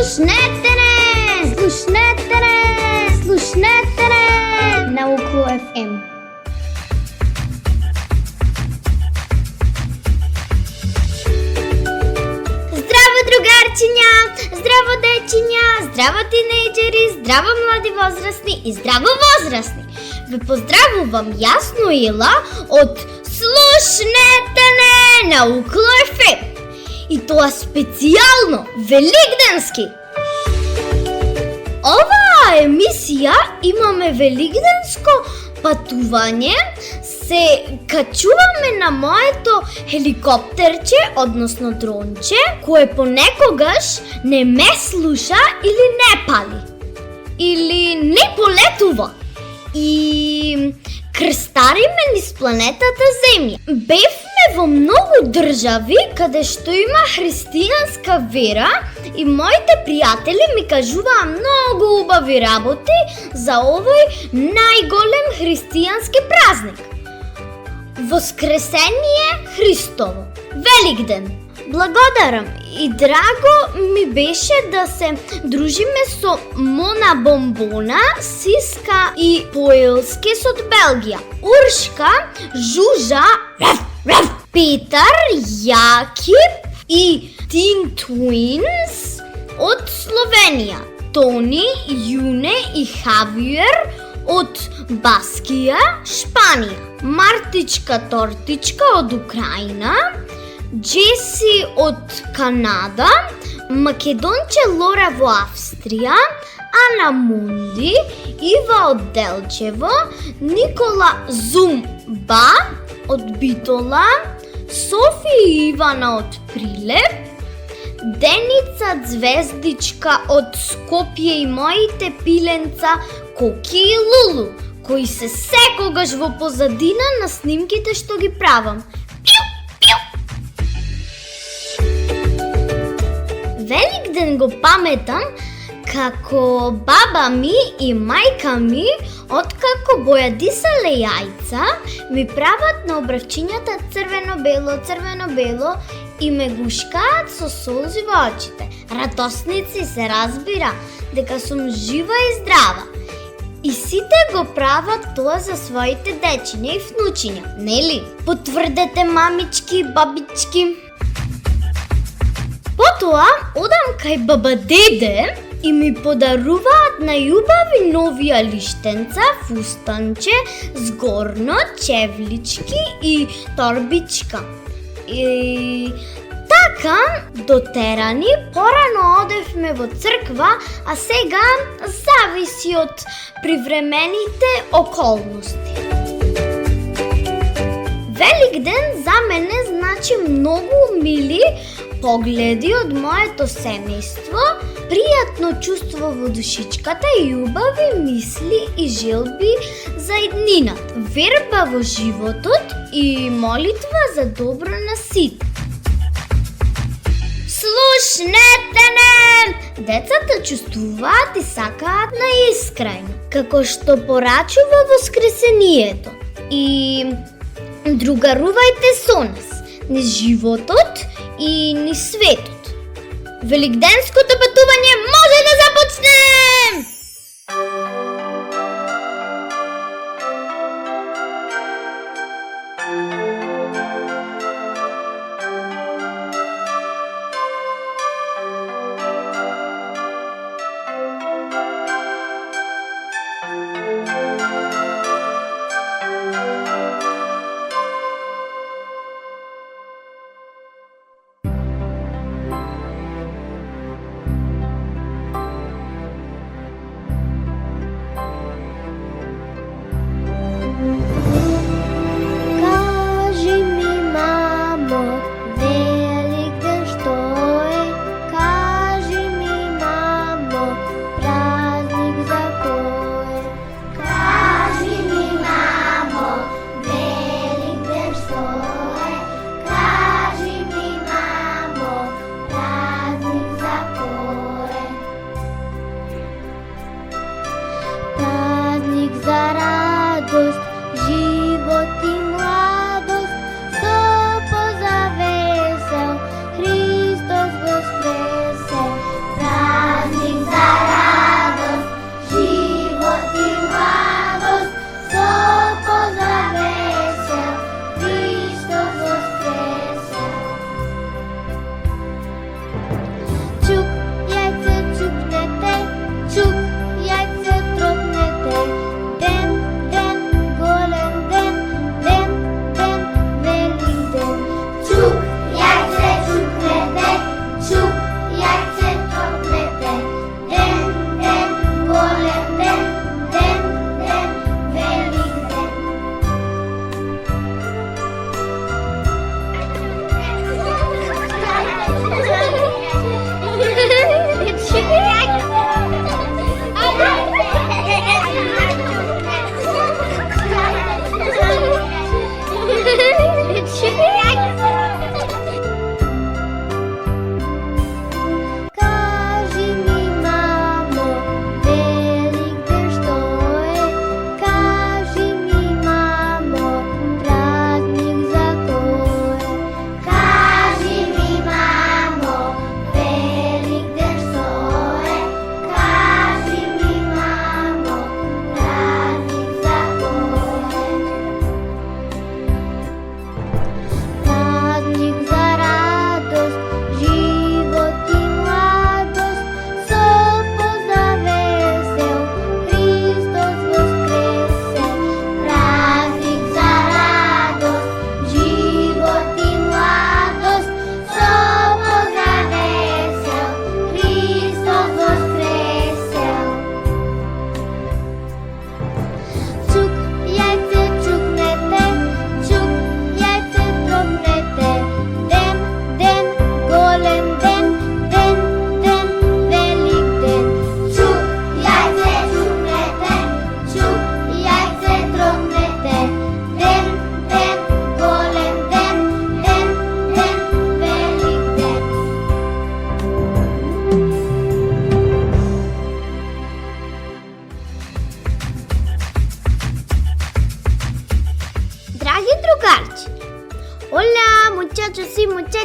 Слушнете не! Слушнете не! Слушнете не! На Около FM. Здраво, другарчиня! Здраво, дечиня! Здраво, тинейджери! Здраво, млади возрастни и здраво возрастни! Ви поздравувам јасно Ила од Слушнете не на Около FM. И тоа специјално великденски. Оваа емисија имаме великденско патување, се качуваме на моето хеликоптерче, односно дронче, кое понекогаш не ме слуша или не пали. Или не полетува. И крстариме низ планетата Земја. Бевме во многу држави каде што има христијанска вера и моите пријатели ми кажуваа многу убави работи за овој најголем христијански празник. Воскресение Христово. Великден. Благодарам и драго ми беше да се дружиме со Мона Бомбона, Сиска и Поелскис од Белгија, Уршка, Жужа, Петар, Јакип и Тин Твинс од Словенија, Тони, Јуне и Хавиер од Баскија, Шпанија, Мартичка Тортичка од Украина, Джеси од Канада, Македонче Лора во Австрија, Ана Мунди, Ива од Делчево, Никола Зумба од Битола, Софи и Ивана од Прилеп, Деница Звездичка од Скопје и моите пиленца Коки и Лулу, кои се секогаш во позадина на снимките што ги правам. Великден го паметам како баба ми и мајка ми, откако бојадисале јајца, ми прават на обравчињата црвено-бело и ме гушкаат со солзи во очите. Радосници се разбира дека сум жива и здрава. И сите го прават тоа за своите дечиња и внучиња, нели? Потврдете, мамички и бабички. Потоа одам кај баба деде и ми подаруваат најубави нови лиштенца, фустанче, згорно, чевлички и торбичка. И така дотерани, порано одевме во црква, а сега зависи од привремените околности. Великден за мене значи многу мили погледи од моето семејство, пријатно чувство во душичката и убави мисли и желби за иднината, верба во животот и молитва за добро на сите. Слушнете не! Децата чувствуваат и сакаат на искрајно, како што порачува воскресението. И другарувајте со нас низ животот и низ светот. Великденското патување може да започне!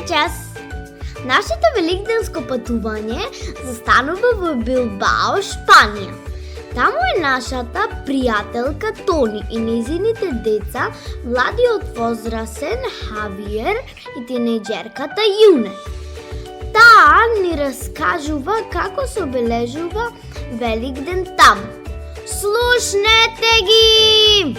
час! Нашето великденско пътуване застанува в Билбао, Шпания. Там е нашата приятелка Тони и нейните деца, млади от възрастен Хавиер и тинейджерката Юне. Та ни разкажува како се обележува Великден там. Слушнете ги!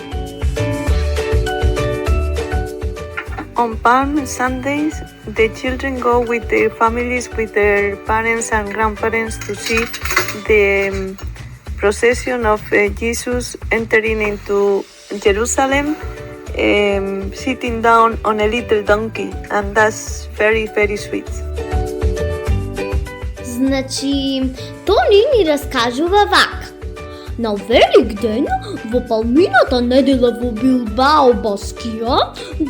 On Palm Sundays, the children go with their families, with their parents and grandparents to see the procession of Jesus entering into Jerusalem, sitting down on a little donkey, and that's very, very sweet. Значи, Тони ни разкажува вака. На Великден во палмината недела во Билбао, Баскија,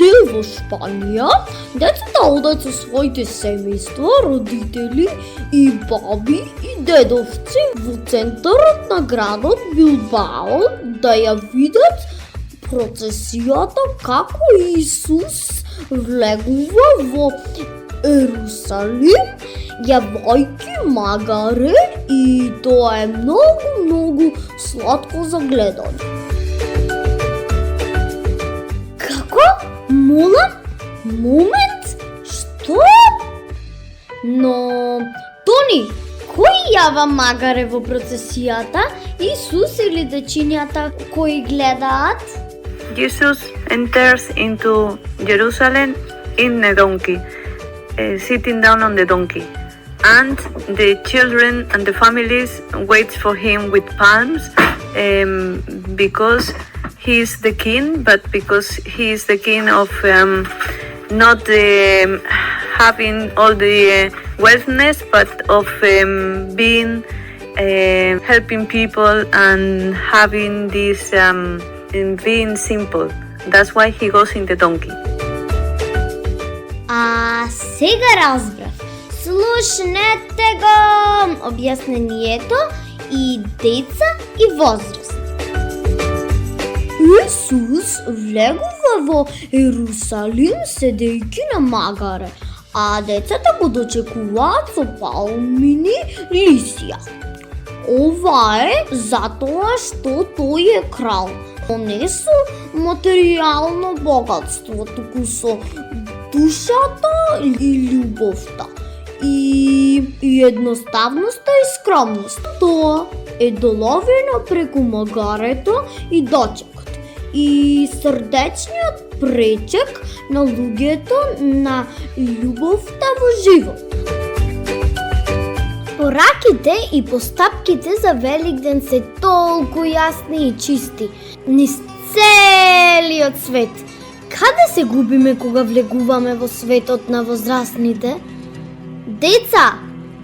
дел во Шпанија, децата одат со своите семејства, родители и баби и дедовци во центарот на градот Билбао да ја видат процесијата како Исус влегува во Ерусалим, јавајќи магаре, и тоа е многу сладко за гледање. Како? Молам? Момент? Што? Но, Тони, кој јава магаре во процесијата? Исус или дечињата кои гледаат? Jesus enters into Jerusalem in a donkey, sitting down on the donkey. And the children and the families wait for him with palms because he is the king, but because he is the king of not having all the wealthness, but of being helping people and having this being simple. That's why he goes in the donkey. Сега разбрав. Слушнете го објаснението и деца и возраст. Исус влегува во Ерусалим седејќи на магаре, а децата го дочекуваат со палмини лисија. Ова е затоа што тој е крал, но не со материјално богатство, туку со душата и љубовта. И едноставноста и скромност. Тоа е доловено преку магарето и дочекот и срдечниот пречек на луѓето на љубовта во живот. Пораките и постапките за Великден се толку јасни и чисти низ целиот свет. Каде се губиме кога влегуваме во светот на возрастните? Деца,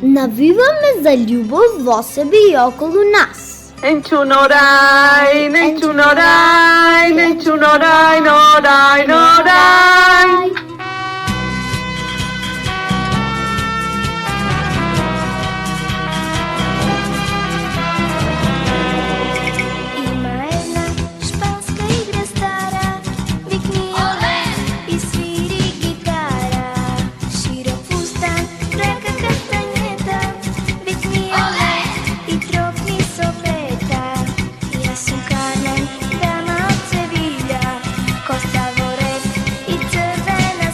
навиваме за љубов во себе и околу нас. Enchunorai, enchunorai, enchunorai, norai, norai. Costa Voret i czerwena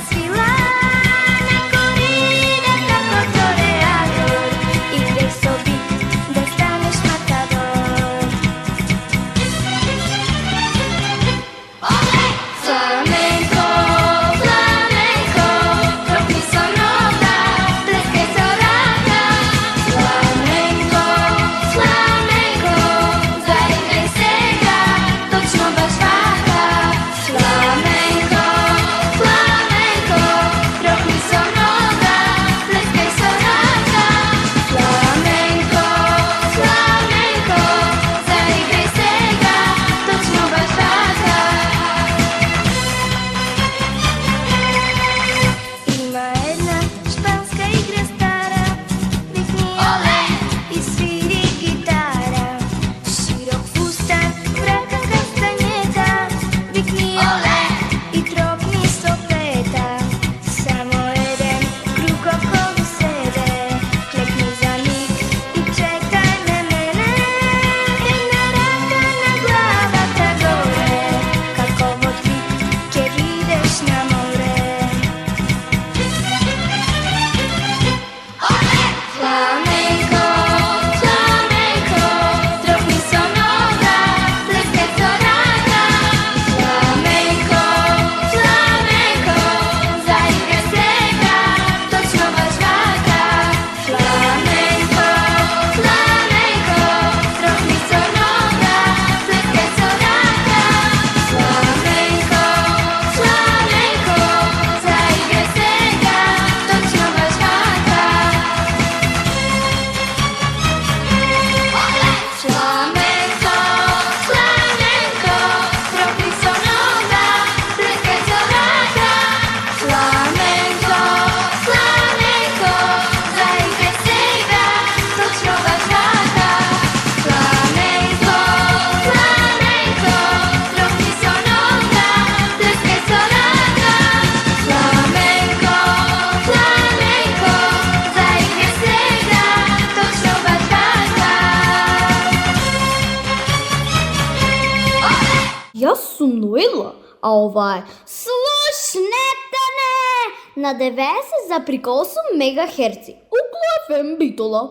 Ноила, а ова е Слушнете не на 90,8 МГц. Около FM Битола.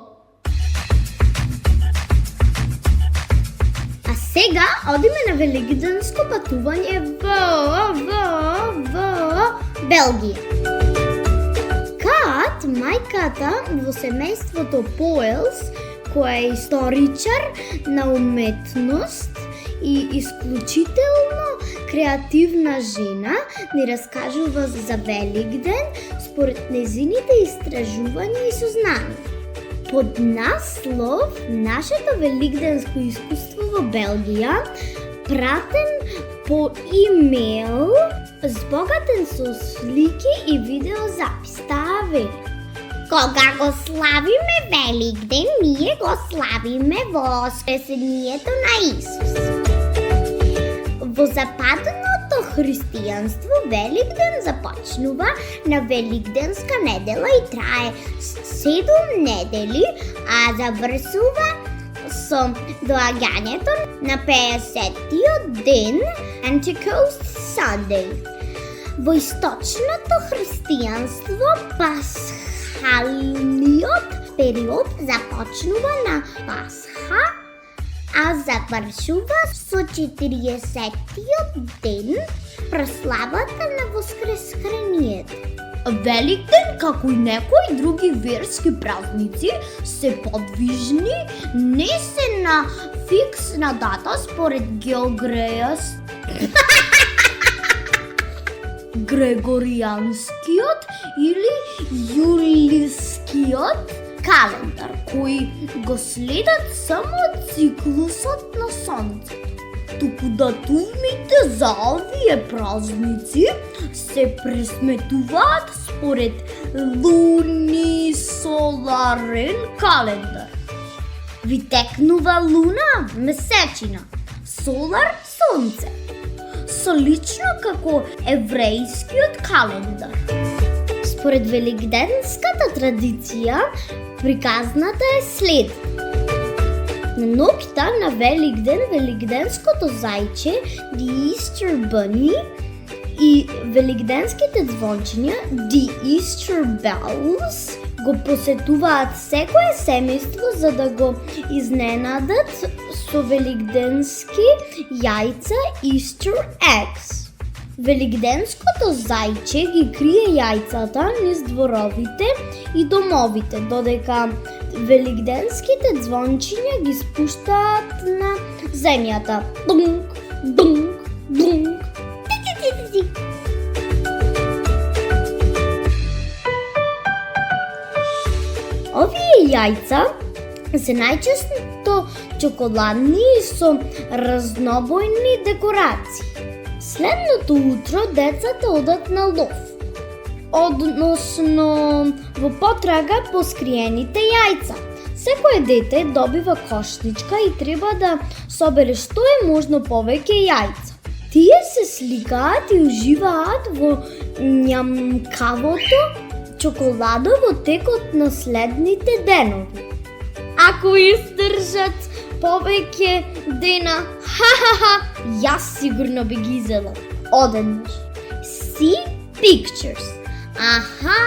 А сега одиме на великденско пътување во Белгија. Кат, мајката во семејството Поелс, која е историчар на уметност и исклучително креативна жена, ни раскажува за Великден според незините истражувања и сознанија. Под наслов Нашето великденско искуство во Белгија, пратен по имейл, збогатен со слики и видеозапис. Таа вели: кога го славиме Великден, ние го славиме воскресението на Исус. Во западното христијанство Великден започнува на Великденска недела и трае 7 недели, а завршува со доаѓањето на 50-тиот ден, Pentecost Sunday. Во источното христијанство пасхалниот период започнува на Пасха, а завршува со 40-тиот ден, прославата на Воскресението. Великден, како и некои други верски празници, се подвижни, не се на фиксна дата според Грегоријанскиот или Јулискиот календар, кои го следат само циклусот на Сонцето. Туку датумите за овие празници се пресметуваат според лунисоларен календар. Ви текнува луна, месечина, солар, сонце, солично како еврејскиот календар. Според великденската традиција, приказната е след. На ноќта на Великден, великденското зајче, The Easter Bunny, и великденските звончиња, The Easter Bells, го посетуваат секое семејство за да го изненадат со великденски јајца, Easter eggs. Великденското зајче ги крие јајцата низ дворовите и домовите, додека великденските звончиња ги спуштаат на земјата. Дунк, дунк, дунк. Ти. Овие јајца се најчесто чоколадни и со разнобојни декорации. Следното утро децата одат на лов, односно во потрага по скриените јајца. Секое дете добива кошничка и треба да собере што е можно повеќе јајца. Тие се сликаат и уживаат во њамкавото чоколадо во текот на следните денови. Ако издржат повеќе дена, јас сигурно би ги изела одеднаш. See pictures. Аха,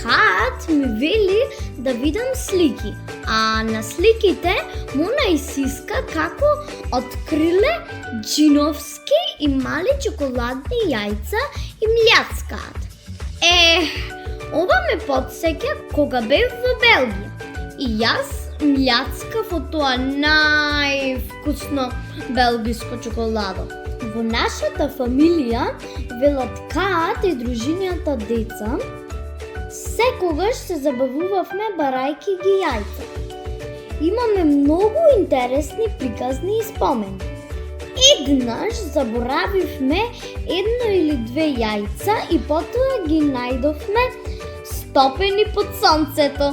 Кат ми вели да видам слики, а на сликите му најсиска како откриле джиновски и мали чоколадни јајца и мљацкаат. Ова ме потсеќа кога бев во Белгија. И јас мљацкав од тоа највкусно белгиско чоколадо. Во нашата фамилија, велат Кат и дружината деца, секогаш се забавувавме барајки ги јајца. Имаме многу интересни приказни и спомени. Еднаш заборавивме едно или две јајца и потоа ги најдовме стопени под сонцето.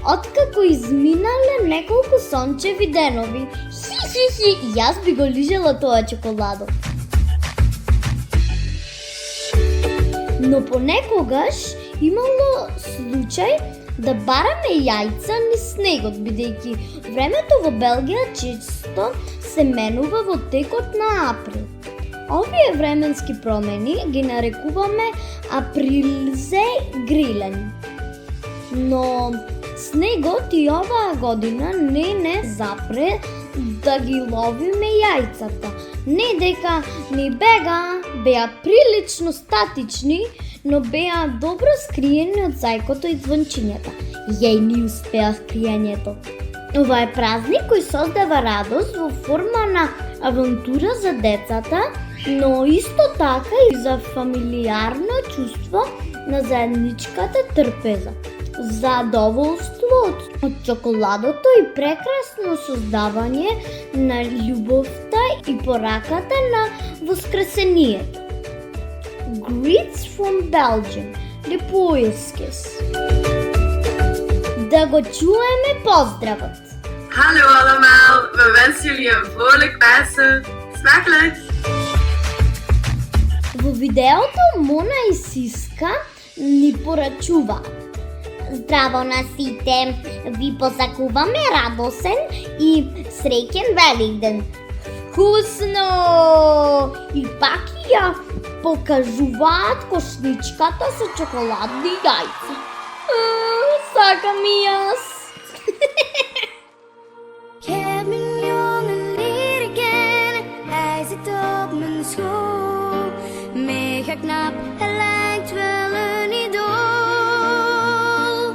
Откако изминале неколку сончеви денови. Јас би го лижела тоа чоколадо. Но понекогаш имало случај да бараме јајца низ снегот, бидејќи времето во Белгија често се менува во текот на април. Овие временски промени ги нарекуваме априлзе-грилен. Но снегот и оваа година не запре да ги ловиме јајцата. Не дека ни беа прилично статични, но беа добро скриени од зајкото и звончињата. Јеј ни успеа скријањето. Ова е празник кој создава радост во форма на авантура за децата, но исто така и за фамилиарно чувство на заедничката трпеза. Задоволство од чоколадото и прекрасно создавање на љубовта и пораката на воскресението. Greets from Belgium, de poelskes. Да го чуеме поздравот. Hallo allemaal, we wensen jullie een vrolijk Pasen. Smakelijk! Во видеото Мона и Сиска ни порачуваат. Здраво на сите! Ви посакуваме радосен и среќен Великден! Вкусно! И пак ја покажуваат кошничката со чоколадни јајца. Сакам и јас! Ik heb mijn jongen leren kennen, hij zit op mijn school. Mega knap, hij lijkt wel een idool.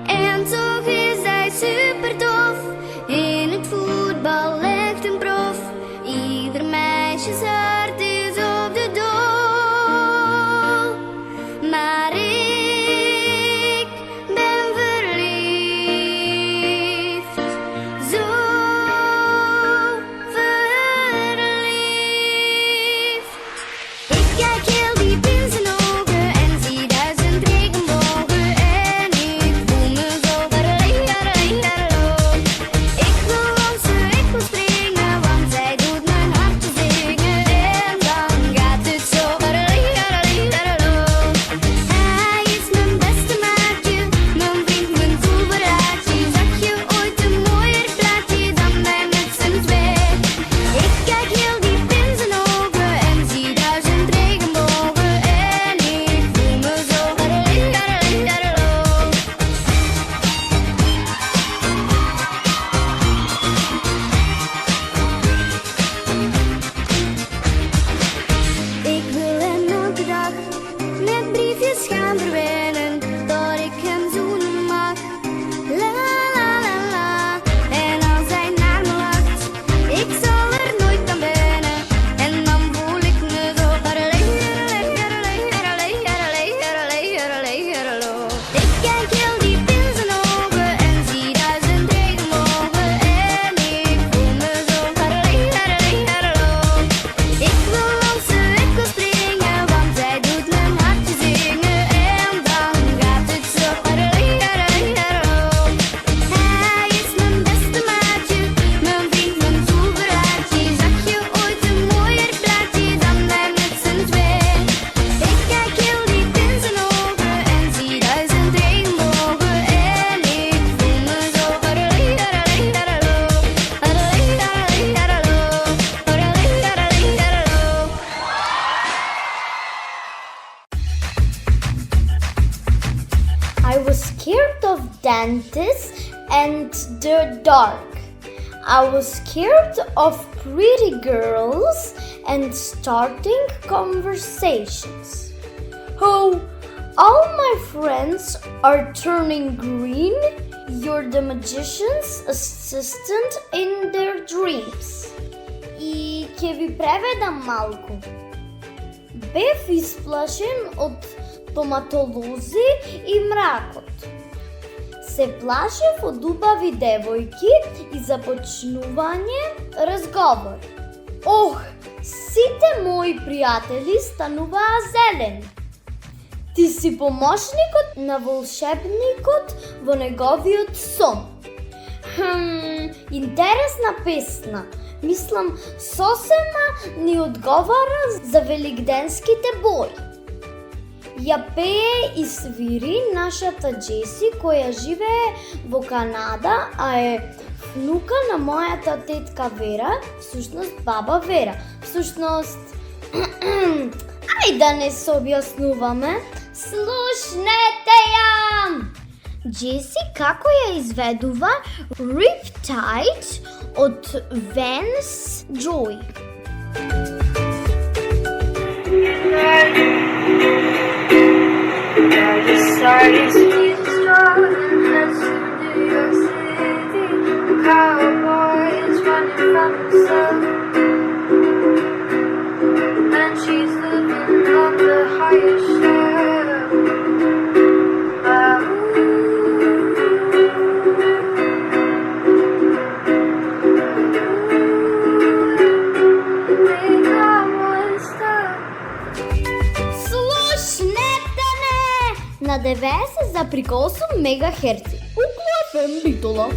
En toch is hij super tof, in het voetbal echt een prof. Ieder meisjeshart is op de dool. Maar ik ben verliefd, zo verliefd. Ik kijk heel diep in zijn ogen en zie 1000 regenbogen. En ik voel me zo verliefd. Ik wil dansen, ik wil springen, want zij doet mijn hart zingen. En dan gaat het zo verliefd. Hij is mijn beste maatje, mijn vriend, mijn toeveraadje. Zag je ooit een mooier plaatje dan wij met z'n twee? Ik kijk heel diep in zijn ogen en zie 1000 regenbogen. En ik voel me zo verliefd. Ik wil hem elke dag met briefjes gaan verwennen, tot ik hem zoenen mag. La la la la. En als hij naar me lacht, ik zal er nooit aan wennen. En dan voel ik me zo Ik kijk heel diep in zijn ogen en zie 1000 regenbogen. En ik voel me zo Ik wil dansen, ik wil springen, want zij doet mijn hartje zingen. En dan gaat het zo Hij is mijn beste maatje, mijn vriend, mijn toeveraadje. Zag je ooit een mooier plaatje dan wij met z'n twee? Ik kijk heel diep in zijn ogen en zie 1000 regenbogen. En ik voel me zo I was scared of dentists and the dark. I was scared of pretty girls and starting conversations. Oh, all my friends are turning green. You're the magician's assistant in their dreams. И ќе ви преведам малку. Бев исплашен од стоматолози и мракот. Се плашев од убави девојки и започнување разговор. Ох, сите мои пријатели стануваа зелени. Ти си помошникот на волшебникот во неговиот сон. Интересна песна. Мислам, сосема ни одговара за великденските бои. ја пее и свири нашата Джеси, која живее во Канада, а е внука на мојата тетка Вера, всушност баба Вера. Всушност, ајде да не се објаснуваме. Слушнете ја! Джеси како ја изведува Riptide од Vance Joy. Cowboys running from himself, and she's living on the highest shelf. We got one step. Слушнете не! На 90,8 МГц. Укло ФМ Битола.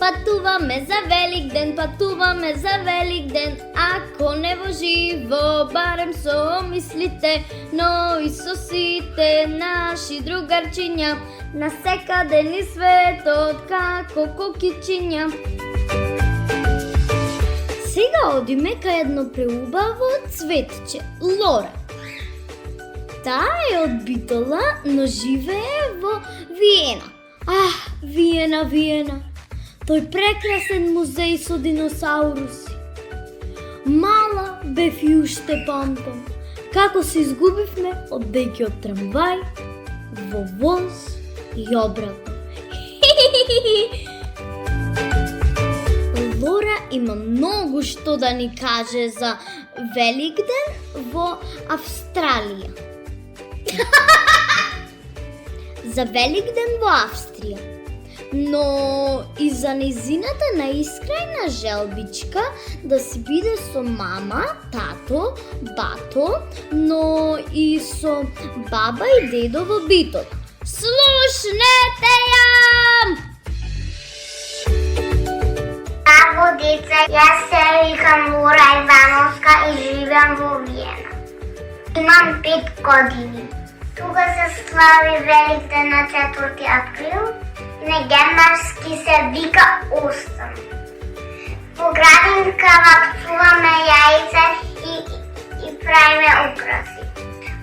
Патуваме за Великден, патуваме за Великден, ако не во живо, барем со мислите, но и со сите наши другарчиња, насекаде ни светот како кокичиња. Сега одиме кај едно преубаво цветче, Лора. Таа е од Битола, но живее во Виена. Виена, Виена. Тој прекрасен музеј со диносауруси. Мала бев и уште памтам како се изгубивме одејќи од трамвај во воз и обратно. Лора има многу што да ни каже за Великден во Австралија. За Великден во Австрија. Но и за незината наискрајна желбичка да си биде со мама, тато, бато, но и со баба и дедо во Битола. Слушнете ја! Браво, деца, јас се викам Лора Ивановска и живеам во Виена. Имам 5 години. Тука се слави Великден на 4 април. На германски се вика Остан. Во градинка вапцуваме јајца и правиме украси.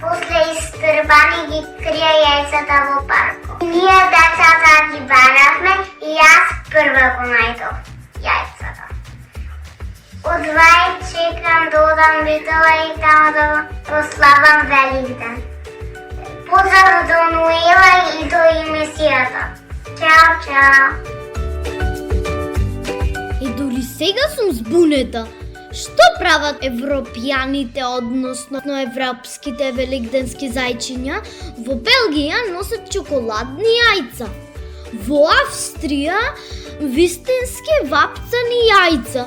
После истрбани ги крија јајцата во парко. Ние децата ги баравме и јас прва го најдов јајцата. Одвај чекам да одам Битола и тамо да прославам Великден. Поздрав до Ноела и до Месијата. Чао, чао! И дури сега сум збунета. Што прават европјаните, односно европските великденски зајчиња? Во Белгија носат чоколадни јајца. Во Австрија вистински вапцани јајца.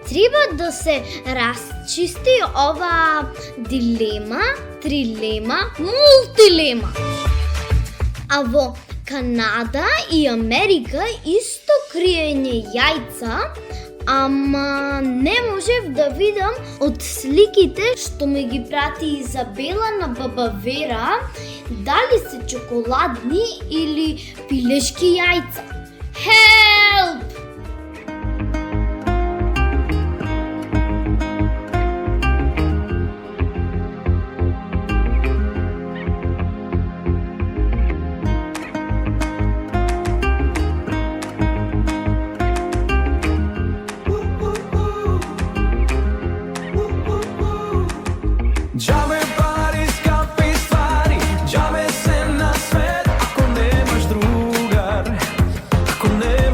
Треба да се расчисти ова дилема, трилема, мултилема. А во Канада и Америка исто криење јајца, ама не можев да видам од сликите што ми ги прати Изабела на баба Вера дали се чоколадни или пилешки јајца. Help! Džabe pari, skapi stvari, džabe se na svet, ako nemaš drugar, ako nemaš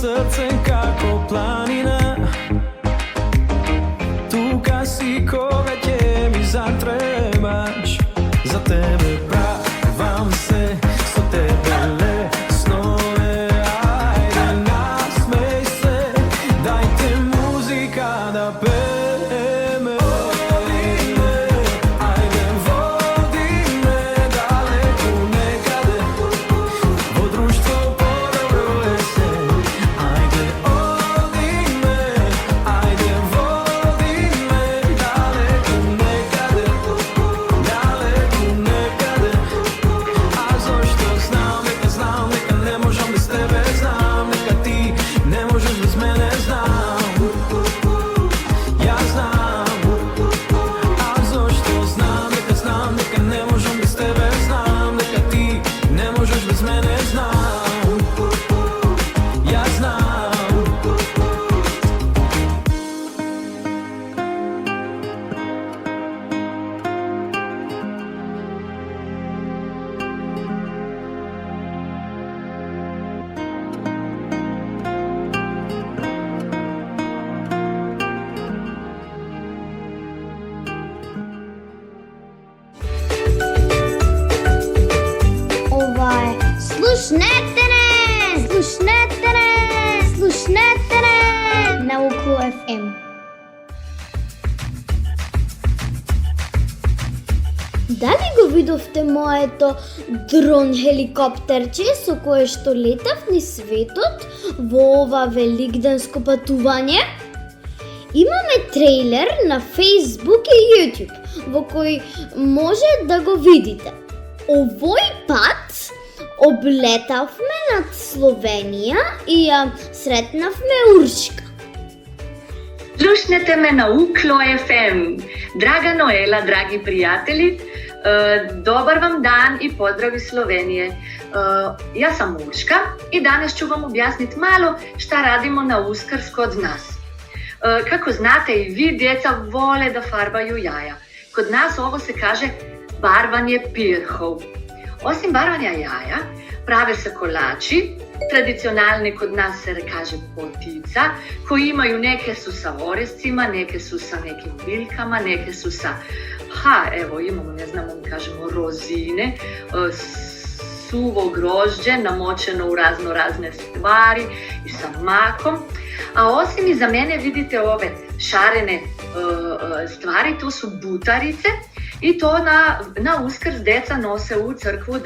srce kako planina. Tu kad si ko već mi zatrebaš. Za tebe pravam se, so tebe le snove. Ajde nasmej se, dajte muzika da pere me. Vodi me, ajde vodi me daleko nekade. Vo društvo podobruje se. Ajde odi me, ajde vodi me daleko nekade. Daleko nekade. A zašto znam, neka ne možem bez tebe, znam. Neka ti ne možeš bez mene, znam. Ja znam. A zašto znam, neka ne možem bez tebe, znam. Neka ti ne možeš bez mene, znam. Ja znam. Слушнете на Укло FM. Дали го видовте моето дрон хеликоптерче со кое што летав ни светот во ова великденско патување? Имаме трейлер на Facebook и YouTube во кој може да го видите. Овој пат облетавме над Словенија и ја сретнавме Уршка. Slušnete me na Uklo FM. Draga Noela, dragi prijatelji, dobar vam dan i pozdrav iz Slovenije. Ja sam Urška i danas ću vam objasniti malo šta radimo na Uskrs kod nas. Kako znate i vi, djeca vole da farbaju jaja. Kod nas ovo se kaže barvanje pirhov. Osim barvanja jaja, prave se kolači, tradicionalni kod nas se kaže potica, koji imaju, neke su sa orescima, neke su sa nekim biljkama, neke su sa, evo imamo, ne znamo, kažemo rozine, suvo grožđe namočeno u razne stvari i sa makom. A osim iza mene vidite ove šarene stvari, to su butarice. I to na Uskrs deca nose u crkvu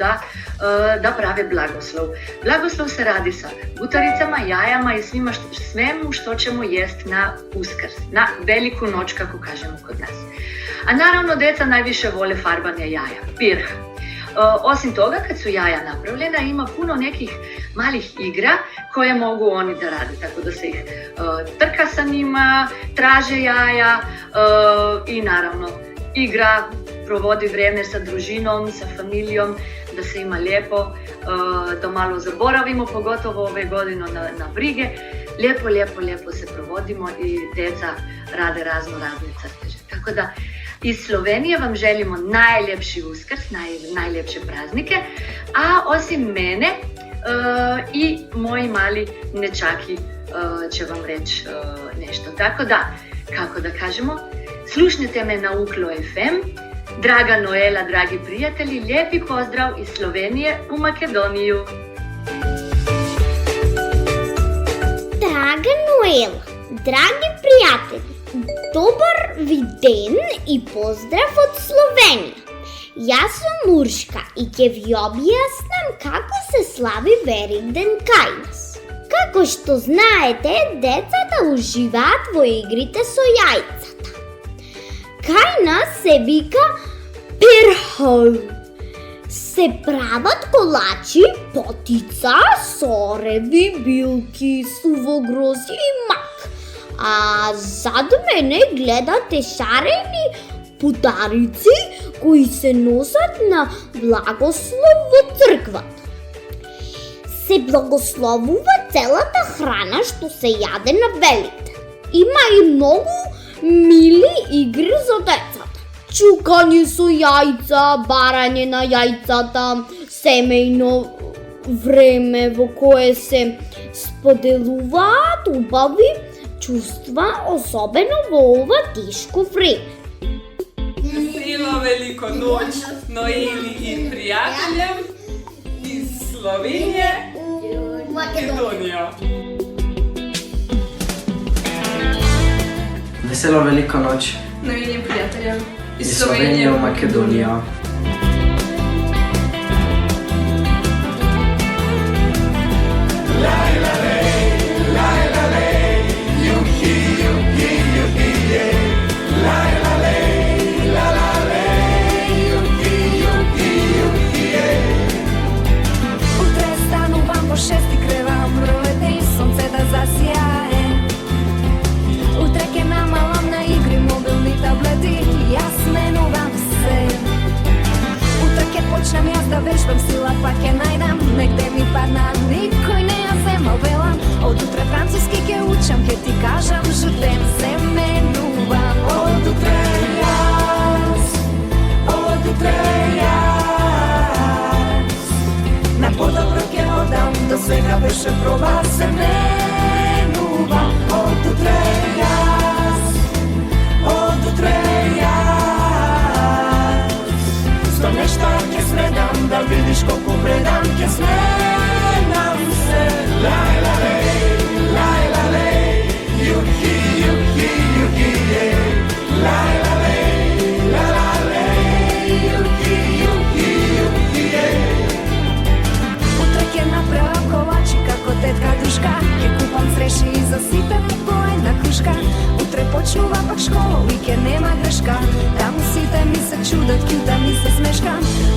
da prave blagoslov. Blagoslov se radi sa butaricama, jajama i svemu što ćemo jest na Uskrs, na veliku noć, kako kažemo kod nas. A naravno, deca najviše vole farbanje jaja, pirha. Osim toga, kad su jaja napravljena, ima puno nekih malih igra koje mogu oni da rade, tako da se ih trka sa njima, traže jaja i naravno igra, provodi vrijeme sa družinom, sa familijom, da se ima lijepo, da malo zaboravimo, pogotovo ove godine na brige. Lijepo se provodimo i deca rade razne crteže. Tako da iz Slovenije vam želimo najljepši Uskrs, najljepše praznike, a osim mene i moji mali nečaki će vam reći nešto. Tako da, kako da kažemo, slušnite me na Uklo FM. Draga Noela, dragi prijatelji, lijepi pozdrav iz Slovenije u Makedoniju. Draga Noela, dragi prijatelji, dobar vi den i pozdrav od Slovenije. Ja sam Urška i ќе vi objasnam kako se slavi Великден кај нас. Како што знаете, децата уживаат во игрите со јајцата. Кај нас се вика пирхол. Се прават колачи, потица, сореви, билки, суво грозје и мак. А зад мене гледате шарени путарици кои се носат на благослов во црквата. Се благословува целата храна што се јаде на Великден. Има и многу мили игри за децата. Чукање со јајца, барање на јајцата, семејно време во кое се споделуваат убави чувства, особено во ова тешко време. Veselo veliko noč, Noeli in prijateljem iz Slovenije v Makedonijo. Veselo veliko noč Noeli in prijateljem iz Slovenije v Makedonijo. Утре станувам по 6 и кревам проведе и сонце да засияе. Утре ке намалам на игри, мобилни таблети и јас сменувам се. Утре ке почнам јас да вежбам, сила па ке најдам, негде ми падна, никој не ја земал, велам. Од утре француски ке учам, ке ти кажам, жутем се менувам. Од утре јас, од утре јас, на подобро ке одам, до сега беше проба, се менувам. Од утре јас, од утре јас, сто нешта ке средам, да видиш колку вредам, ке сменам се. Лај ла леј, лај ла леј, јухи, јухи, јухи, лај ла леј, ла ла леј, јухи, јухи, јухи, утре ке направам колачи како тетка душка, ке купам цреши и за сите по една кружка. Утре почнува пак школа и ке нема грешка, таму сите ми се чудат, кјута ми се смешка.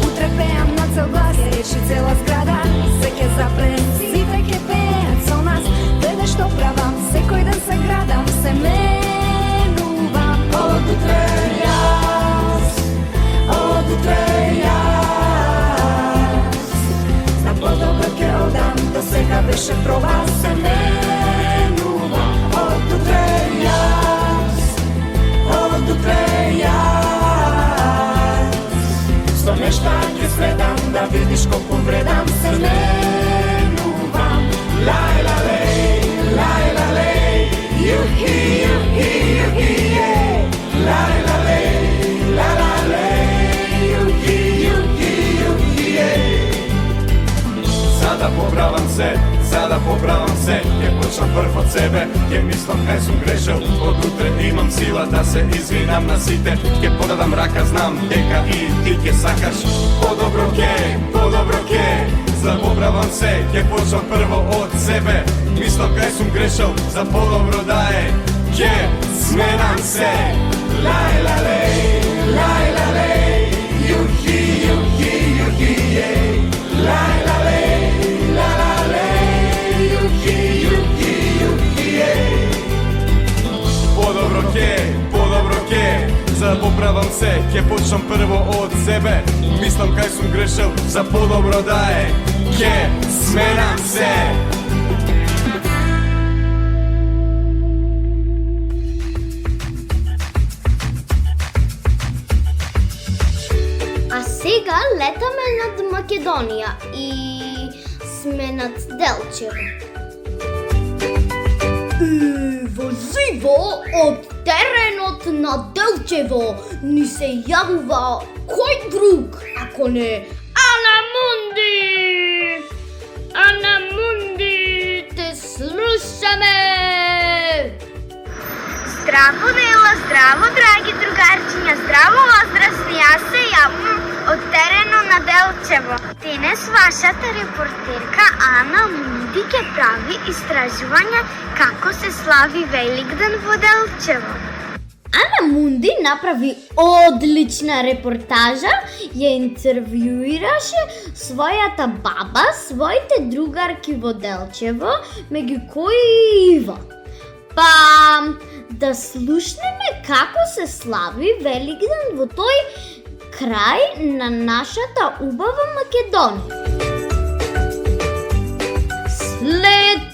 Утре пеам на цел глас, речи цела зграда, се ке запрем, сите ке пеат со нас. Гледа што правам, секој ден се градам, се менувам. Од утре јас, од утре јас, на подобро ке одам, до сега беше проба, се менувам. Од утре јас, од утре јас, сто нешта ке средам, да видиш колку вредам, се менувам. Лај ла леј, лај ла леј, јухи, јухи, јухи, лај ла леј, ла ла леј, јухи, јухи, јухи, За да поправам се, ќе почнам прв од себе, ќе мислам кај сум грешил, од утре имам сила да се извинам на сите, ќе подадам рака, знам дека и ти ќе сакаш, подобро ке, за да поправам се, ќе почнам прво од себе, мислам кај сум грешил, за подобро да е, ќе сменам се. Лај ла леј, лај ла леј, јухи, јухи, јухи, лај ла леј, ла ла леј, јухи, јухи, јухи, подобро ке, за да поправам се, ќе почнам прво од себе, мислам кај сум грешил, за подобро да е, ќе сменам се. А сега летаме над Македонија и сме над Делчево. Возиво од теренот на Делчево ни се јавува кој друг, ако не Ана Мунди! Ана Мунди, те слушаме! Здраво, Нела, здраво, драги другарчиња, здраво, оздравстве, јас се јавувам од терено на Делчево. Денес вашата репортерка Ана Мунди ќе прави истражување како се слави Великден во Делчево. Ана Мунди направи одлична репортажа, ја интервјуираше својата баба, своите другарки во Делчево, меѓу кои и Ива. Па, да слушнеме како се слави Великден во тој крај на нашата убава Македонија.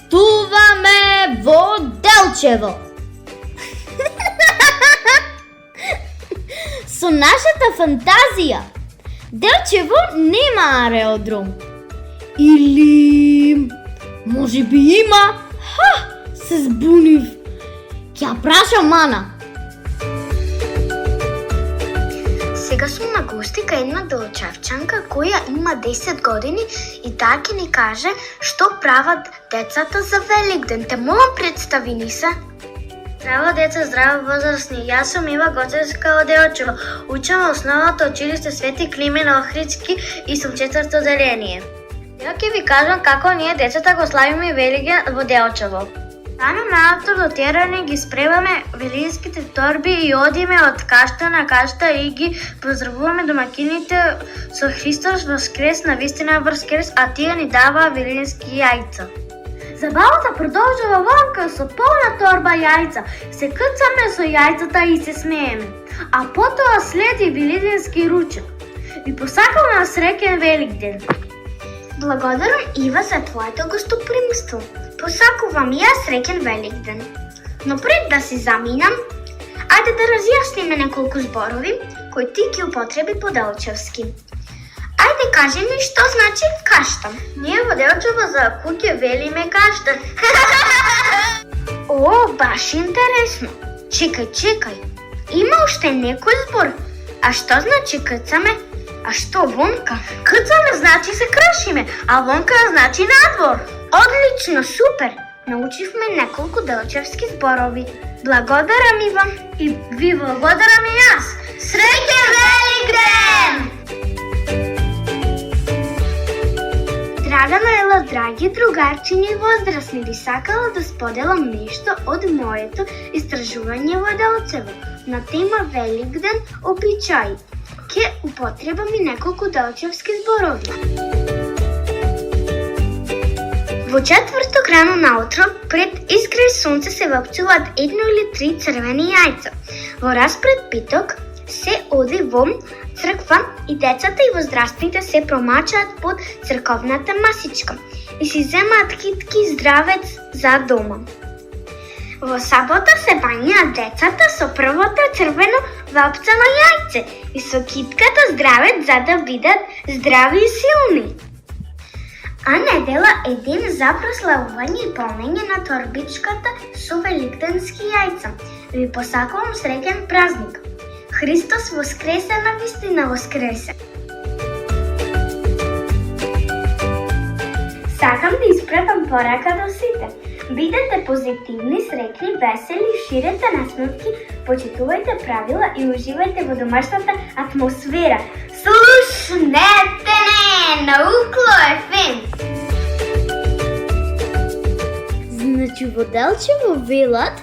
Слетуваме во Делчево. Со нашата фантазија. Делчево нема аеродром. Или може би има? Се збунив. Ќе прашам Ана. Сега сум на гости кај една белочевчанка која има 10 години и таа ќе ни каже што прават децата за Великден. Те молам, представи ни се. Здраво деца, здраво возрастни. Јас сум Ива Гоцевска од Елчево. Учам во основното училиште Свети Климен Охридски и сум 4-то одделение. Ја ќе ви кажам како ние децата го славиме Великден во Делчево. Рано наутро до теране ги спремаме великденските торби и одиме од кашта на кашта и ги поздравуваме домакините со Христос воскрес, навистина воскрес, а тие ни даваа великденски јајца. Забавата продолжува вонка со полна торба јајца. Се кцаме со јајцата и се смееме. А потоа следи великденски ручек. Ви посакувам среќен Великден. Благодарам, Ива, за твоето гостопримство. Посакувам и јас среќен Великден. Но пред да си заминам, ајде да разјасниме неколку зборови кои ти ги употреби по делчевски. Ајде кажи ми што значи кашта. Ние во Делчево за куќе велиме кашта. О, баш интересно. Чекај. Има уште некој збор. А што значи кцаме? А што вонка? Кцаме значи се крашиме, а вонка значи надвор. Одлично, супер! Научивме неколку делчевски зборови. Благодарам, Иван. И ви благодарам и јас. Среќен Великден! Драга Ноела, драги другарчиња и возрастни, би сакала да споделам нешто од моето истражување во Делчево на тема Великден обичаи. Ке употребам и неколку делчевски зборови. Во четврток рано наутро, пред изгреј сонце се вапчуваат 1 или 3 црвени јајца. Во распред питок се оди во црква и децата и возрастните се промачаат под црковната масичка и си земаат китки здравец за дома. Во сабота се бањаат децата со првото црвено вапцано јајце и со китката здравец за да бидат здрави и силни. А недела е ден за прославување и полнење на торбичката со великденски јајца. Ви посакувам среќен празник. Христос воскресе, навистина воскресе. Сакам да испратам порака до сите. Бидете позитивни, среќни, весели, ширете насмевки, почитувајте правила и уживајте во домашната атмосфера. Слушнете на Укло FM! Значи во Делчево велат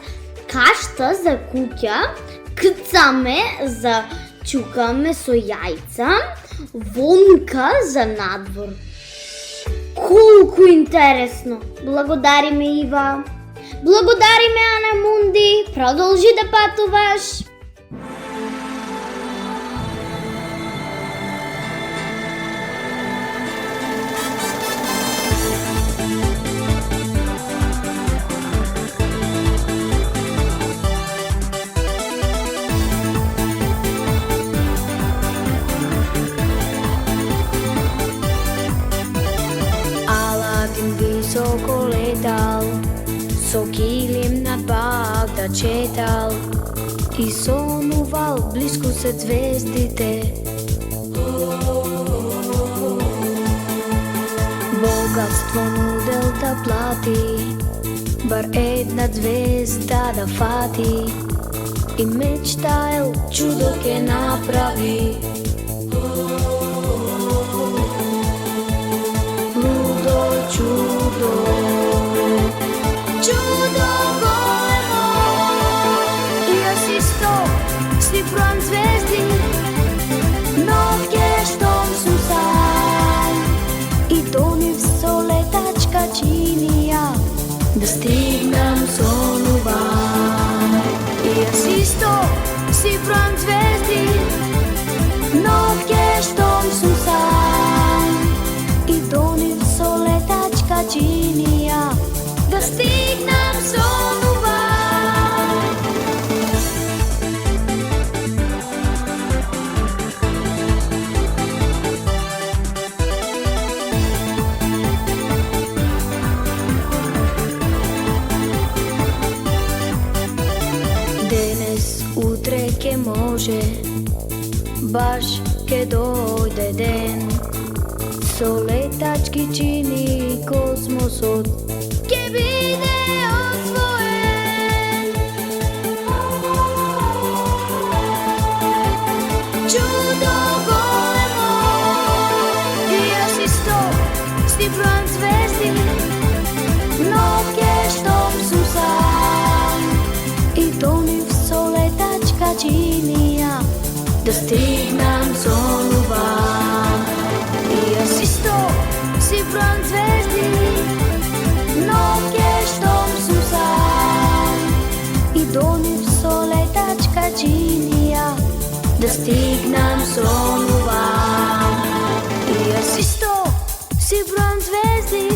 кашта за куќа, кцаме за чукаме со јајца, вонка за надвор. Колку интересно! Благодариме, Ива! Благодариме, Ана Мунди! Продолжи да патуваш! Високо летал, со килим на Багдад четал и сонувал близко се звездите. Богатство нудел да плати, бар една звезда да фати и мечтаел чудо ке направи. Чудо, чудо големо. И јас исто си бројам звезди, но ќе штом сум сам и тонив со летачка чинија да стигнам сонувам. И јас исто си бројам звезди, но ќе штом сум сам и тонив со летачка чинија да стигнам сонувам. može, baš ke dojde den. Со летачки чини космосот ке биде освоен. Чудо големо, и јас исто стипран звезди, ноќе штом сум сам, и тонив со летачка чинија да стигнам сонувам. И јас исто стипран звезди, ноќе штом сум сам, и тонив со летачка чинија да стигнам сонувам. И јас исто стипран звезди,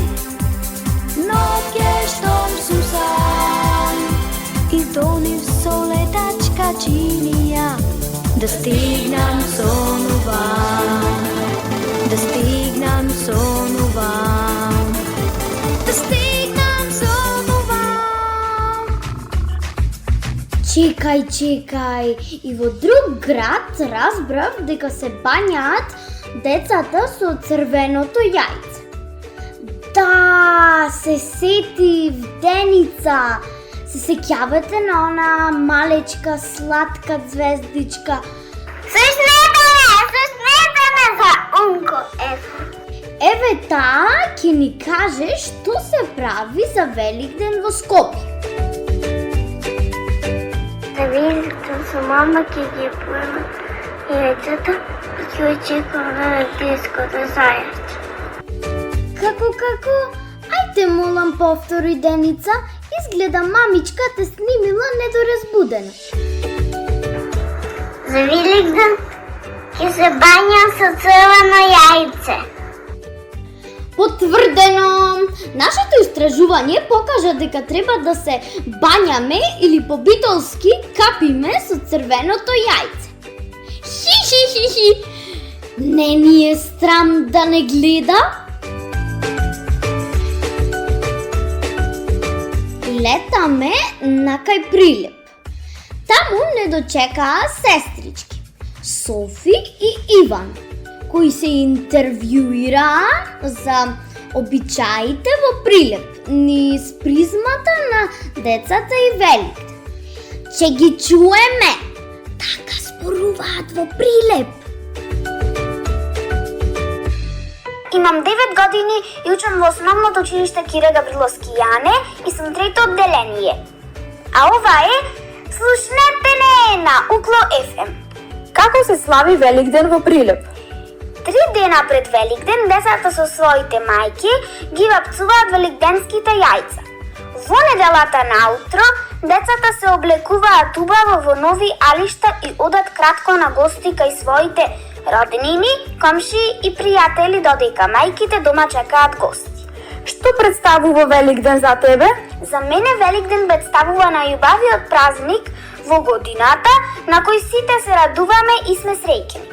ноќе штом сум сам, и тонив со летачка чинија да стигнам сонувам. Да стигнам сонувам. Да стигнам сонувам. Чекај, и во друг град разбрав дека се бањаат децата со црвеното јајце. Да, се сетив, Деница. Се сеќавате на она малечка, сладка звездичка? Сушнете ме за Унко, ефо. Еве таа ќе ни каже што се прави за Великден во Скопје. За Великден со мама ќе ги поема јајцата и ќе очекуваме на детското зајање. Како? Ајде молам повтори, Деница. Изгледа мамичка те снимила недоразбудена. За Великден ќе се бањам со црвено јајце. Потврдено! Нашето истражување покажа дека треба да се бањаме или по-битолски капиме со црвеното јајце. Хи! Не ни е страм да не гледа? Летаме на кај Прилеп. Таму не дочекаа сестрички Софи и Иван, кои се интервјуираа за обичаите во Прилеп низ призмата на децата и Великден. Че ги чуеме, така зборуваат во Прилеп. Имам 9 години и учам во основното училиште Кире Габриловски Јане и сум трето одделение. А ова е Слушнете ме на Укло FM. Како се слави Великден во Прилеп? 3 дена пред Великден децата со своите мајки ги вапцуваат великденските јајца. Во неделата наутро децата се облекуваат убаво во нови алишта и одат кратко на гости кај своите роднини, комши и пријатели додека мајките дома чекаат гости. Што представува Великден за тебе? За мене Великден представува најубавиот празник во годината на кој сите се радуваме и сме среќни.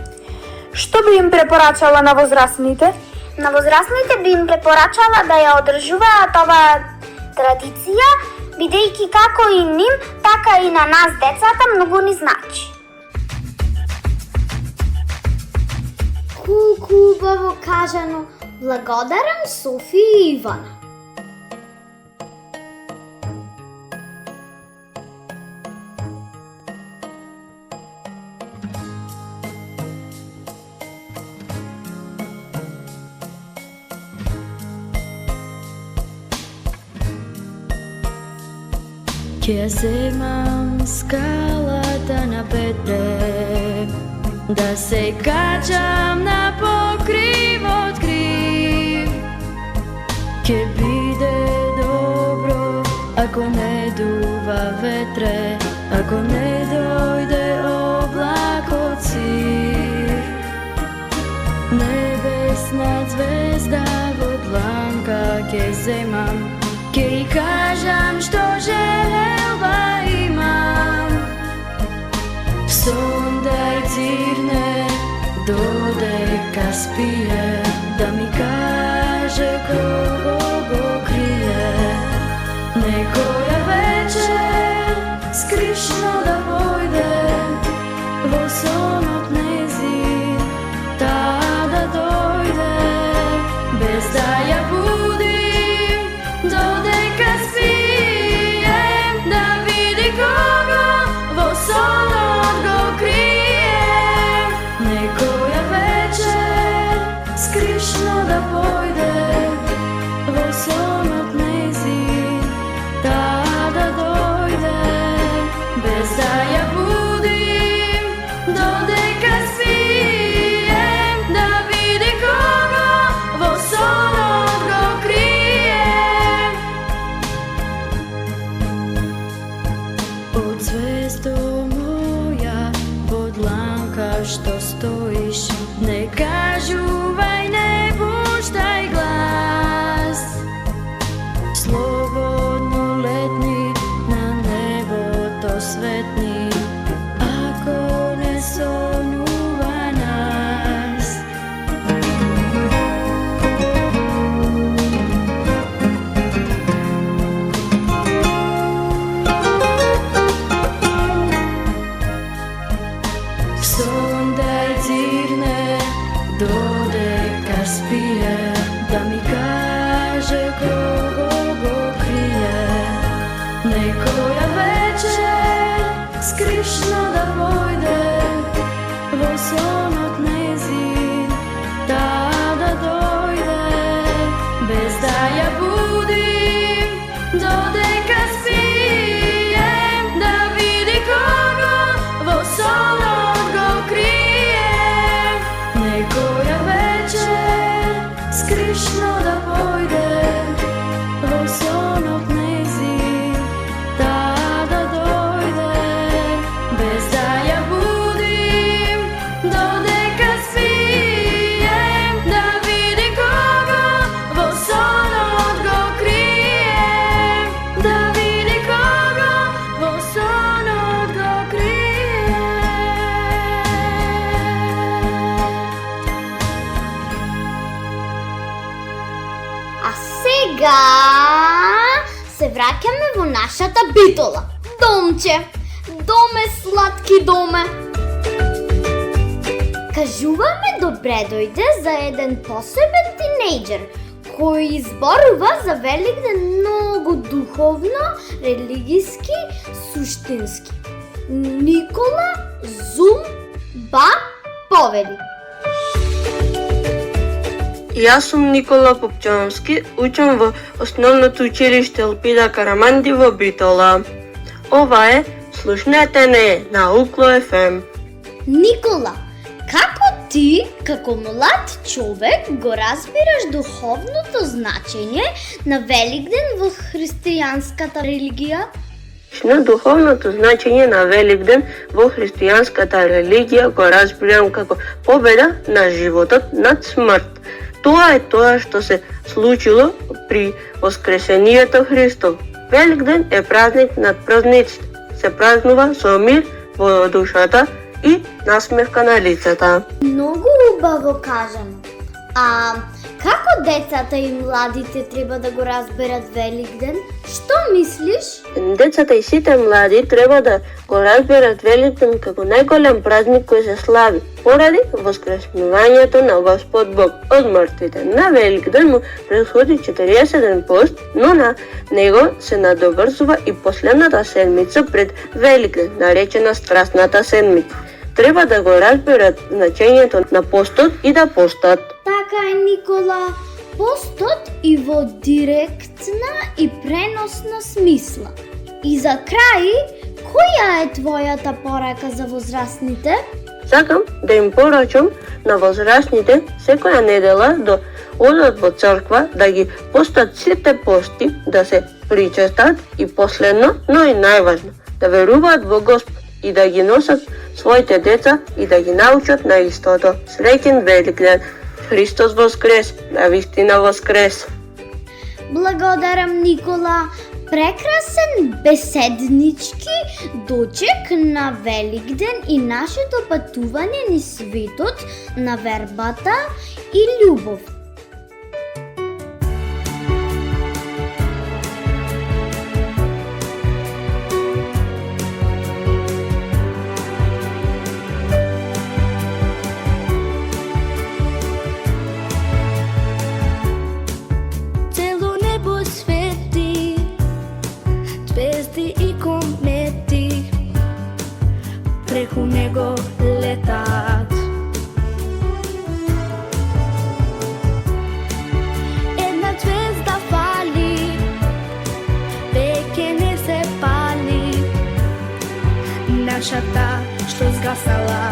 Што би им препорачала на возрастните? На возрастните би им препорачала да ја одржуваат оваа традиција, бидејќи како и ним, така и на нас децата многу ни значи. Колку убаво кажано. Благодарам Софи и Ивана. Ќе земам скалата на Петре, да се качам на покривот крив. Ќе биде добро ако не дува ветре, ако не дојде облак од сив. Небесна звезда во дланка ќе земам, ќе и кажам што желба имам. Сондај цирне додека спие, да ми каже кого го крие. Некоја вечер скришно да појде, сон от нези, да дойде, без да ја будим, додека спием, да види кого во сонот го крием. Некоја вечер скришно да појде во сонот нези, да дойде, без да ја будим, додека спием, да види кого во сонот го крием. Од звездо моја, од ламка што стоиш, не кажувај, не пуштай глас. Слободно летни на небото светни, ако не сонува нас. Сон да дигне, додека спие, да ми каже кого го крие. Некоја вечер скришно да појде во сонот незин, да дойде, без да ја будим, додека спием, да види кого во сонот го крием. Некоја вечер скришно да појде во сонот незин, да дойде, без да ја будим, додека спием, да види кого во сонот го крием, да види кого во сонот го крием. А сега се враќаме во нашата битола. Домче, доме, сладки доме. Кажуваме добре дојде за еден посебен тинејџер кој изборува за Великден многу духовно, религиски, суштински. Никола Зумба повели. Јас сум Никола Попчановски, учам во основното училиште Елпида Караманди во Битола. Ова е Слушнете не на Укло ФМ. Никола, како ти, како млад човек, го разбираш духовното значење на Великден во христијанската религија? На духовното значење на Великден во христијанската религија го разбирам како победа на животот над смрт. Тоа е тоа што се случило при воскресението Христов. Великден е празник над празниците. Се празнува со мир во душата и насмевка на лицата. Многу убаво кажано. А како децата и младите треба да го разберат Великден? Што мислиш? Децата и сите млади треба да го разберат Великден како најголем празник кој се слави поради воскреснувањето на Господ Бог од мртвите. На Великден му претходи 40 ден пост, но на него се надоврзува и последната седмица пред Великден, наречена Страстната седмица. Треба да го разберат значењето на постот и да постат. Така е, Никола. Постот и во директна и преносна смисла. И за крај, која е твојата порака за возрастните? Сакам да им порачам на возрастните секоја недела да одат во црква, да ги постат сите пости, да се причестат и последно, но и најважно, да веруваат во Господ и да ги носат своите деца и да ги научат на истото. Среќен Великден! Христос воскрес! На вистина воскрес! Благодарам, Никола. Прекрасен беседнички дочек на Великден и нашето патување низ светот на вербата и љубов. звезди и комети преку него летат. Една звезда фали, веќе не се пали, нашата што згаснала.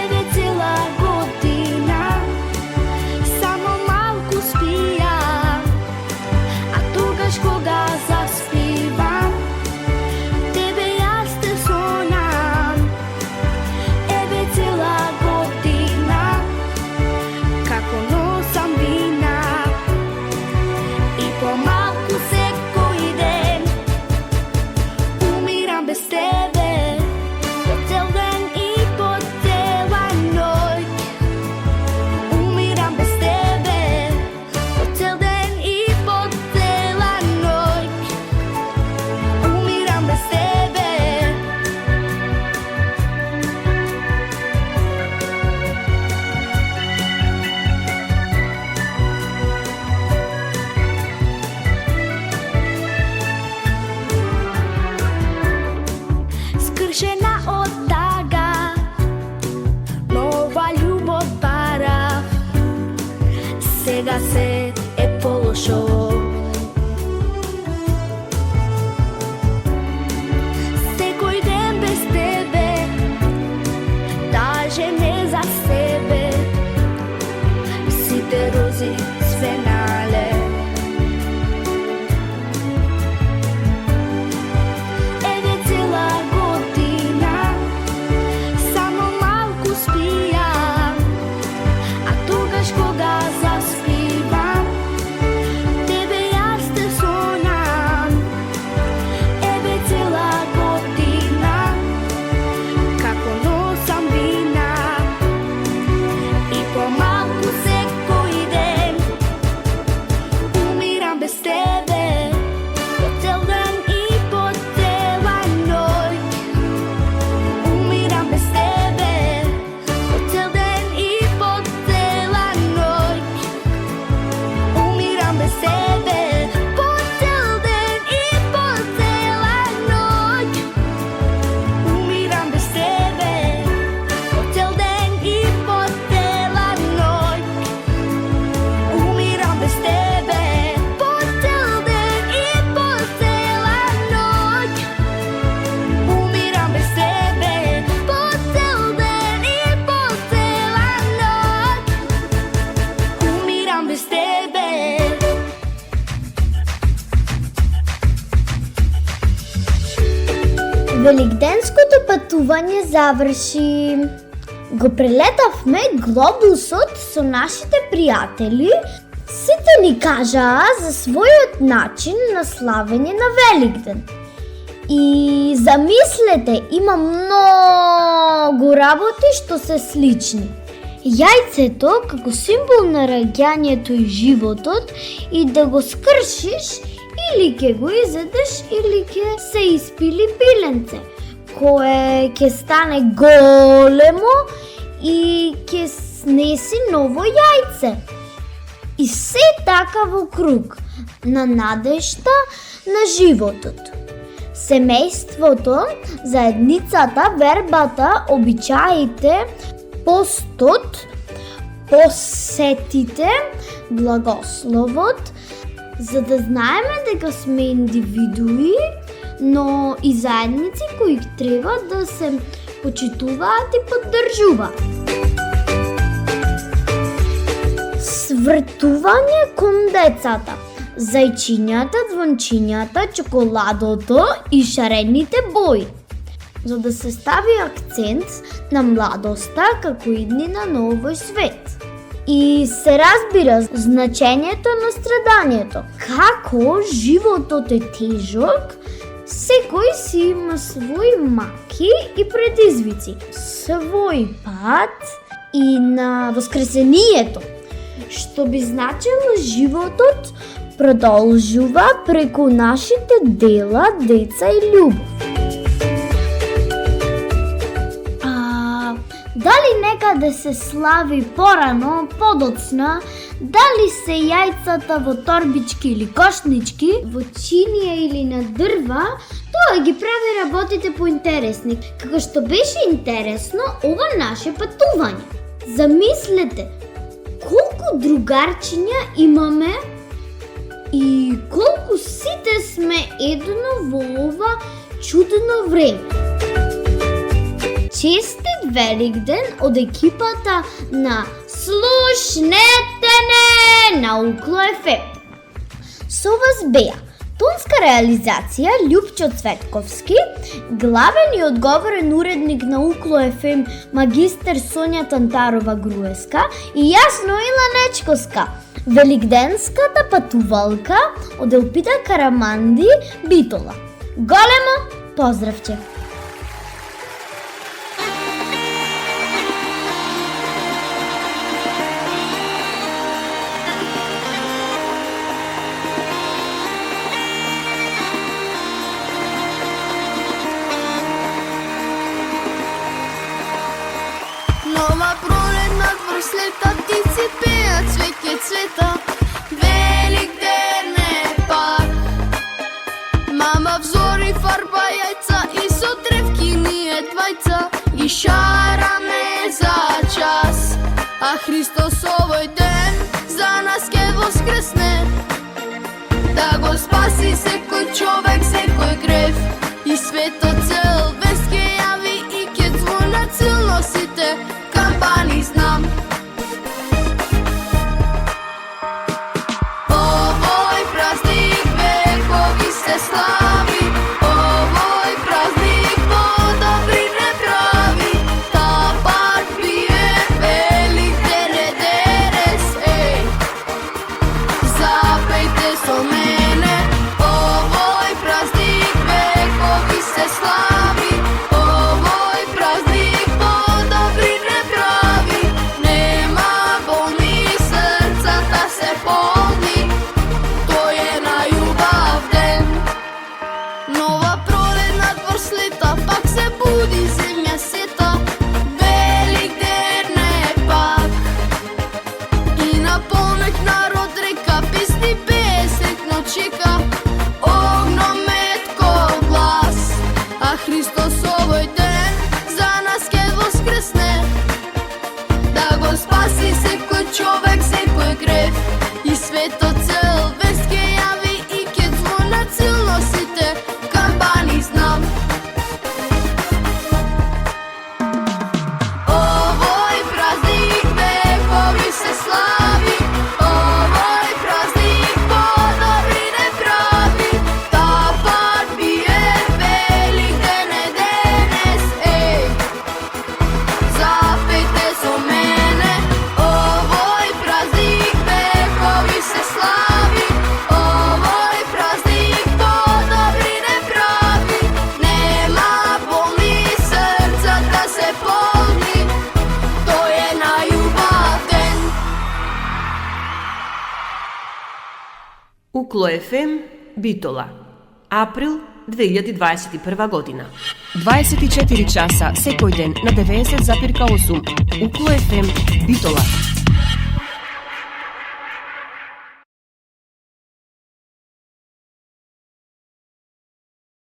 Еве цела година, само малку спија, а тогаш кога заспивам, тебе јас те сонам. Еве цела година, како носам вина, и помалку секој ден умирам без тебе, по цел ден и по цела ноќ. Умирам без тебе, по цел ден и по цела ноќ. Умирам без тебе. Скршена од тага, нова љубов барав, сега се е полошо. Секој ден без тебе, даже не за себе, сите рози свенале. Еве цела година, само малку спија, а тогаш кога заспивам, тебе јас те сонам. Еве цела година, како носам вина, и помалку секој ден умирам без тебе, по цел ден и по цела ноќ. Умирам без тебе, по цел ден и по цела ноќ. Умирам без тебе, по цел ден и по цела ноќ. Умирам без тебе, по цел ден и по цела ноќ. Умирам без тебе, по цел ден и по цела ноќ. Умирам без тебе, по цел ден и по цела ноќ. Умирам без тебе. Великденското пътување заврши. Го прелетавме глобусот со нашите пријатели. Сите ни кажаа за својот начин на славење на Великден. И замислете, има многу работи што се слични. Јајцето како символ на раѓањето и животот, и да го скршиш, или ќе го изедеш, или ќе се испили пиленце, кое ќе стане големо и ќе снеси ново јајце. И се така во круг, на надежта на животот. Семејството, заедницата, вербата, обичаите, постот, посетите, благословот, за да знаеме дека сме индивидуи, но и заедници кои треба да се почитуваат и поддржуваат. Свртување кон децата, зајчињата, звончињата, чоколадото и шарените бои, за да се стави акцент на младоста како иднина на овој свет. И се разбира значењето на страдањето. Како животот е тежок, секој си има свои маки и предизвици, свој пат и на воскресението, што би значило животот продолжува преку нашите дела, деца и љубов. Дали Дали некаде се слави порано, подоцна, дали се јајцата во торбички или кошнички, во чинија или на дрва, тоа ги прави работите поинтересни. Како што беше интересно ова наше патување. Замислете, колку другарчиња имаме и колку сите сме едно во ова чудно време. Честит Великден од екипата на Слушнете не на Укло ФМ. Со вас беа тонска реализација Љупчо Цветковски, главен и одговорен уредник на Укло ФМ магистер Сонја Тантарова Груеска и јас Ноила Нечковска, великденската патувалка од Елпида Караманди Битола. Големо поздравче! Нова пролетна пролета, птици пеат, цвеќе цвета. Великден е пак. Мама взори фарба јајца и со древки ние двајца ги шараме за час. А Христос овој ден за нас ке воскресне, да го спаси секој човек, секој грев. И светот цел вест ке јави и ке звонат силно сите кампани знам. Овој празник векови се слави, овој празник по-добри не прави. Та пак бие Великден е денес, еј, запејте со мене. Овој празник векови се слави, овој празник по-добри не прави. Нема болни срцата се полни, тој е на љубав ден. Нова пролетна двор слета, пак се буди земја сета. Великден е пак. И на полноќ народ река, песни пее, сретно чека. Огнометко глас, а Христос овој ден за нас ке воскресне, да го спаси секој човек, секој грев. И светот цел вест ке јави и ке звонат силно сите кампани знам. Овој празник векови се слави, овој празник по-добри не прави. Та пак бие Великден е денес, еј, запејте со мене. Овој празник векови се слави, овој празник по-добри не прави. Нема болни срцата се полни, тој е на љубав ден. Укло ФМ Битола, април 2021 година. 24 часа секој ден на 90,8. Укло ФМ Битола.